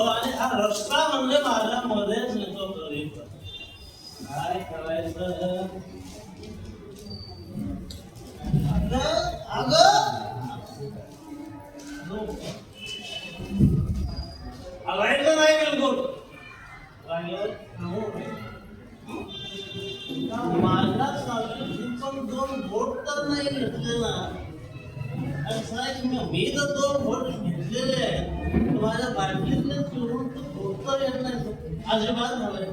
आणि हा रस्ता म्हणजे माझ्या मध्येच येतो तरी काय करायचं. अगायचं नाही बिलकुल. माझ्या सासू पण 2 बोट तर नाही घेतले ना. मी तर 2 बोट घेतलेले आहे. माझ्या बाटलीतले चुरून बोट तर येत नाही. अजिबात झालंय.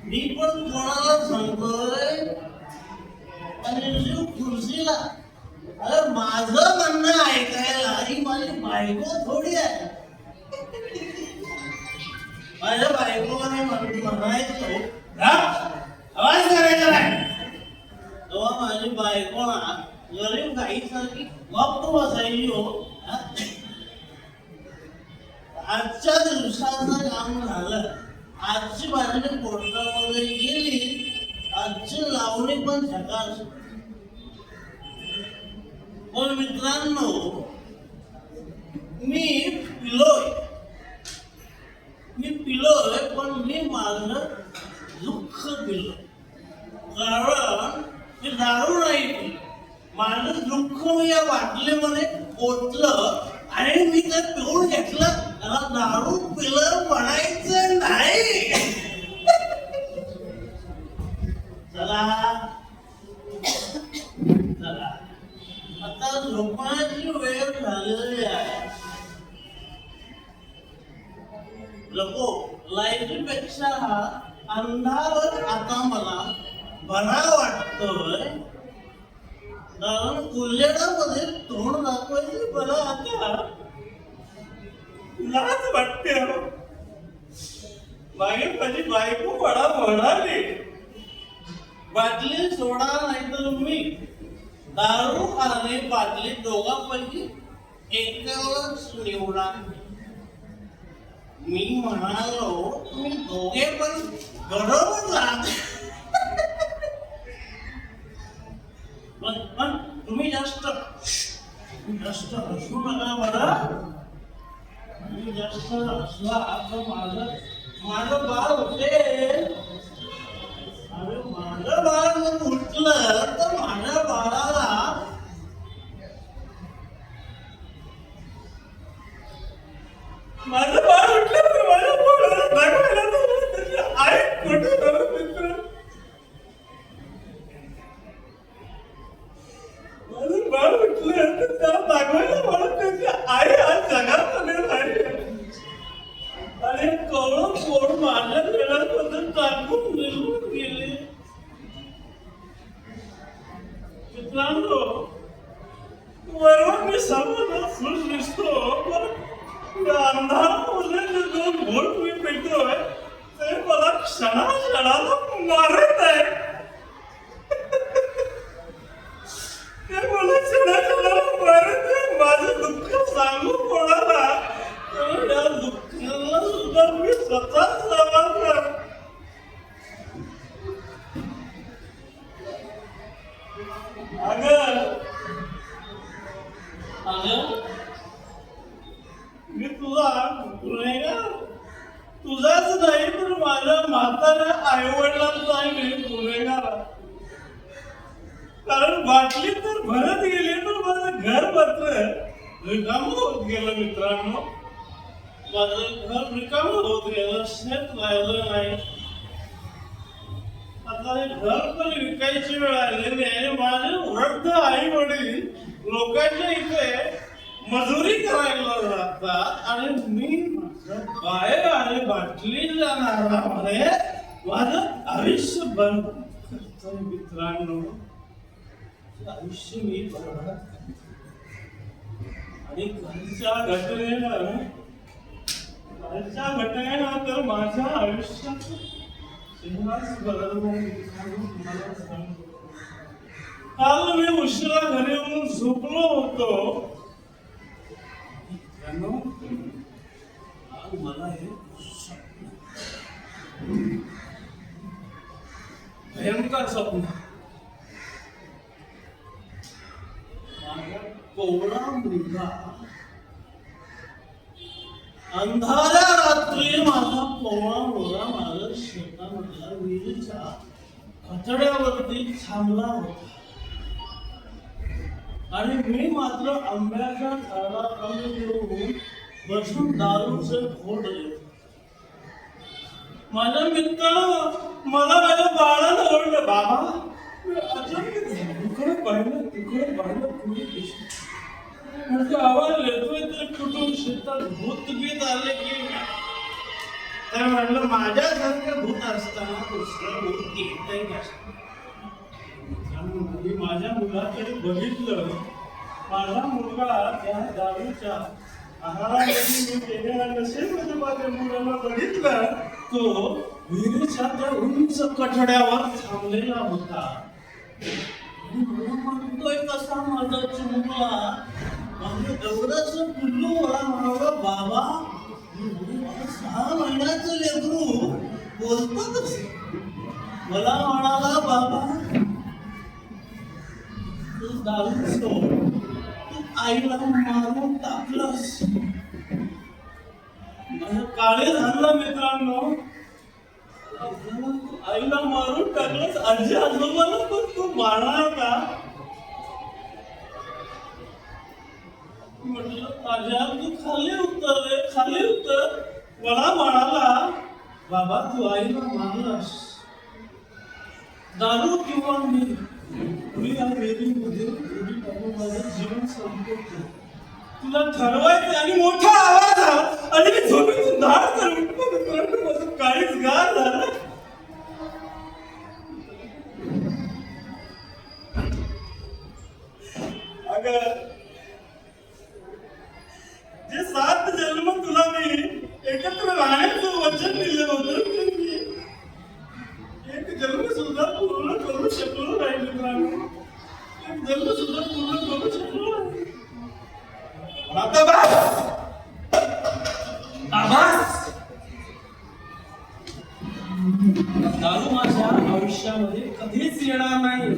मी पण कोणाला सांगतोय आणि जीव खुर्शीला. अरे माझं म्हणणं ऐकायला ही माझी बायको थोडी आहे. माझ्या बायकोने म्हणायचो आवाज करायचा नाही. तेव्हा माझी बायको ना गरीब गाईसारखी गप्प बसायची हो. आजच्या दिवसाचं काम झालं. आजची बाजूने पोटामध्ये गेली. आजची लावणी पण झकास. पण मित्रांनो मी पिलोय पण मी माझं दुःख पिलो. कारण मी दारू नाही पिलो. माझं दुःख मी या बाटलीमध्ये ओतलं आणि मी ते पिऊन घेतलं. त्याला दारू पिलं म्हणायचं नाही. चला चला आता झोपण्याची वेळ झालेली आहे. नको लाईटीपेक्षा अंधार आता मला बरा वाटतोय. कारण उजेडामध्ये तोंड दाखवायची मला आता लाज वाटते. मागे माझी बायको मला म्हणाली बाटली सोडा नाहीतर मी दारू आणि बाटली दोघांपैकी एकालाच निवडा. मी म्हणालो तुम्ही दोघे पण बरोबर राहते. पण तुम्ही जास्त हसू नका बरं. तुम्ही जास्त हसला तर माझं बाळ उठेल. अरे माझं बाळ जर उठलं तर माझ्या बाळाला माझं बाळ उठलं तर माझ्या बाळाला आई कुठे मित्र. माझं बाळ उठलं तर त्याला दाखवायला मला त्याची आई आज जगामध्ये नाही. आणि कवळं पोट माझ्या वेळामध्ये टाकून निघून गेले. मित्रांनो बरोबर मी सर्वांना खुश दिसतो पण अंधारामध्ये 2 बोट मी पितोय ते मला क्षणाला मारत आहे. ते मला क्षणाला मारत आहे. माझं दुःख सांगू कोणाला. या दुःखाला सुद्धा मी स्वतःच जबाबदार. मी तुझाच नाही तर माझ्या म्हाताऱ्या आईवडिलांचाही मी गुन्हेगार. कारण बाटली तर भरत गेली तर माझं घर मात्र रिकामं होत गेलं. मित्रांनो माझं घर रिकामं होत गेलं. शेत राहिलं नाही. आता हे घर पण विकायची वेळ आलेली आहे. माझे वृद्ध आई वडील लोकांच्या इथे मजुरी करायला जातात आणि मी बाहेर आणि बाटली जाणार माझं आयुष्य बरबाद करतोय मित्रांनो. आयुष्य मी बरबाद आणि कालच्या घटनेनं तर माझ्या आयुष्यात काल मी उशिरा घरी येऊन झोपलो होतो. मला हे भयंकर स्वप्न. माझा कोवळा मुलगा अंधाऱ्या रात्री माझा कोवळा मुलगा माझ्या शेतामधल्या विहिरीच्या कठड्यावरती थांबला होता आणि मी मात्र आंब्याच्या झाडाखाली घेऊन बसून दारूचे घोट देतो. माझ्या मित्रानं मला माझ्या बाळानं ओरडलं, बाबा तिकडे पाहिलं कुणी म्हणजे आवाज येतोय तर कुठून शेतात भूत गीत आले की तर म्हणलं माझ्यासारखं भूत असताना दुसरं भूत येतंय का. मी माझ्या मुलाकडे बघितलं. माझा मुलगा त्या दारूच्या आहारामध्ये मी केलेल्या नशेमध्ये माझ्या मुलाला बघितलं. तो विहिरीच्या त्या उंच कठड्यावर थांबलेला होता. मला म्हणतोय कसा माझा चिमुकला म्हणजे एवढंच पिल्लू मला म्हणाला, बाबा 6 महिन्याचं लेकरू बोलतो कसं. मला म्हणाला, बाबा तू दारू सोड, तू आईला मारून टाकलंस. माझं काळे झालं मित्रांनो. आईला मारून टाकलंस, आजी आजोबाला पण तू मारणार का. म्हटलं माझ्या तू खाली उतर. मला म्हणाला, बाबा तू आईला मारलास. दारू किंवा मी या वेदीमध्ये माझं जीवन संपवतो. तुला ठरवायचं आणि मोठा आवाज आला आणि मी झोपेतून धाड करून माझं काळीच गार झालं. अगं जे 7 जन्म तुला मी एकत्र राहण्याचं वचन दिलं होतं ते मी एक जन्म सुद्धा पूर्ण करू शकलो नाही मित्रांनो. एक जन्म सुद्धा पूर्ण करू शकलो नाही. आता बस दारू माझ्या आयुष्यामध्ये कधीच येणार नाही.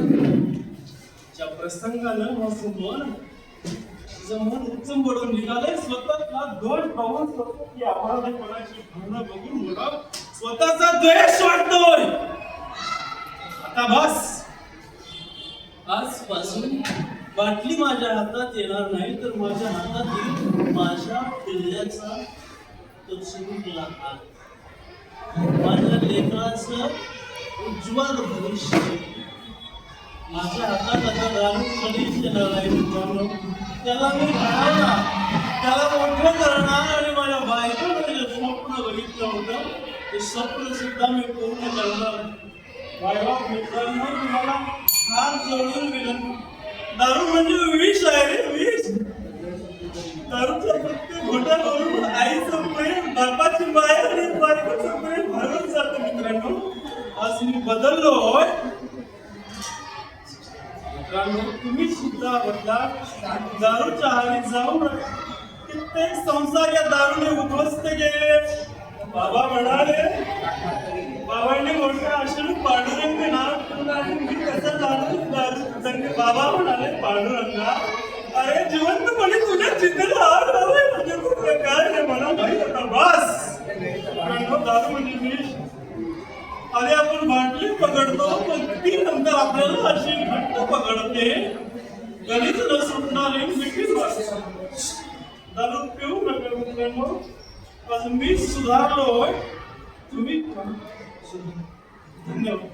ज्या प्रसंगानं माझं मन उत्तम पडून निघालंय. स्वतःला दोष पाहून स्वतःची अपराधीपणाची भावना बघून मला स्वतःचा द्वेष वाटतोय. आता बस. आजपासून बाटली माझ्या हातात येणार नाही तर माझ्या हातात माझ्या पिल्ल्याचा तो चिमुकला हात. माझ्या लेकराचं उज्ज्वल भविष्य माझ्या हातात आता दारू कधीच येणार नाही मित्रांनो. त्याला मी घडवणार, त्याला मोठं करणार आणि माझ्या बायकोने जे स्वप्न बघितलं होतं ते स्वप्न सुद्धा मी पूर्ण करणार. मित्रांनो तुम्हाला हात जोडून विनंती, दारू म्हणजे विष आहे रे, विष. दारूचा प्रत्येक घोटा करून आईचं प्रेम, बापाची माया आणि बायकोचं प्रेम हरवून जातं मित्रांनो. आज मी बदललोय मित्रांनो. तुम्ही सुद्धा बदला. दारूच्या आहारी जाऊ नका. कित्येक संसार या दारूने उद्ध्वस्त केले. बाबा म्हणाले, बाबांनी मोठ्या आशेने पांडुरंग नाव ठेवलं आणि मी कसं दारू. बाबा म्हणाले, पांडुरंगा अरे जिवंतपणे तुझ्या चितेला हात लावलाय म्हणजे खूप काय हे मला माहित होता. बस दारू म्हणजे विष. अरे आपण बाटली पकडतो पण ती नंतर आपल्याला अशी घट्ट पकडते, गणित न सुटणारी मिठी दारू पिऊ नका मित्रांनो. आज मी सुधारलोय, तुम्ही धन्यवाद.